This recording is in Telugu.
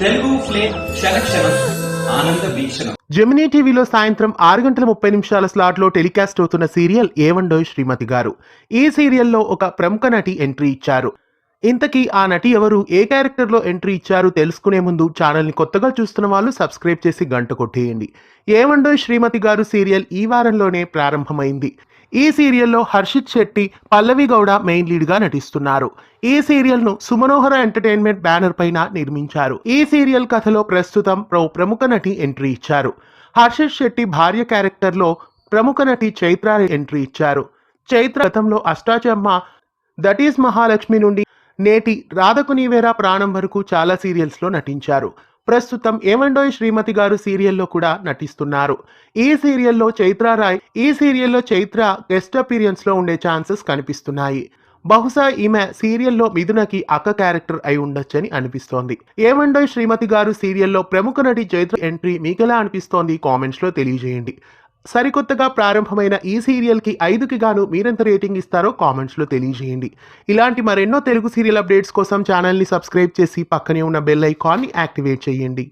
తెలుగు ఫ్లేమ్ క్షణక్షణం ఆనంద వీక్షణం. జెమినీ టీవీలో సాయంత్రం 6:30 స్లాట్ లో టెలికాస్ట్ అవుతున్న సీరియల్ ఏవండోయ్ శ్రీమతి గారు. ఈ సీరియల్లో ఒక ప్రముఖ నటి ఎంట్రీ ఇచ్చారు. ఇంతకీ ఆ నటి ఎవరు, ఏ క్యారెక్టర్ లో ఎంట్రీ ఇచ్చారు తెలుసుకునే ముందు ఛానల్ ని కొత్తగా చూస్తున్న వాళ్ళు సబ్స్క్రైబ్ చేసి గంట కొట్టేయండి. ఏవండోయ్ శ్రీమతి గారు సీరియల్ ఈ వారంలోనే ప్రారంభమైంది. ఈ సీరియల్లో హర్షిత్ శెట్టి, పల్లవి గౌడ మెయిన్ లీడ్ గా నటిస్తున్నారు. ఈ సీరియల్ ను సుమనోహర ఎంటర్టైన్మెంట్ బ్యానర్ పైన నిర్మించారు. ఈ సీరియల్ కథలో ప్రస్తుతం ప్రముఖ నటి ఎంట్రీ ఇచ్చారు. హర్షిత్ శెట్టి భార్య క్యారెక్టర్ లో ప్రముఖ నటి చైత్ర ఎంట్రీ ఇచ్చారు. చైత్ర గతంలో అష్టాచమ్మ, దట్ ఈస్ మహాలక్ష్మి నుండి నేటి రాధకు నీవేరా ప్రాణం వరకు చాలా సీరియల్స్ లో నటించారు. ప్రస్తుతం ఏవండోయ్ శ్రీమతి గారు సీరియల్లో కూడా నటిస్తున్నారు. ఈ సీరియల్లో చైత్ర గెస్ట్ అపీరియన్స్ లో ఉండే ఛాన్సెస్ కనిపిస్తున్నాయి. బహుశా ఈమె సీరియల్లో మిథునకి అక్క క్యారెక్టర్ అయి ఉండొచ్చని అనిపిస్తోంది. ఏవండోయ్ శ్రీమతి గారు సీరియల్లో ప్రముఖ నటి చైత్ర ఎంట్రీ మీకెలా అనిపిస్తోంది కామెంట్స్ లో తెలియజేయండి. సరికొత్తగా ప్రారంభమైన ఈ సీరియల్ కి 5కి గాను మీరెంత రేటింగ్ ఇస్తారో కామెంట్స్ లో తెలియజేయండి. ఇలాంటి మరెన్నో తెలుగు సీరియల్ అప్డేట్స్ కోసం ఛానల్ ని సబ్స్క్రైబ్ చేసి పక్కనే ఉన్న బెల్ ఐకాన్ ని యాక్టివేట్ చేయండి.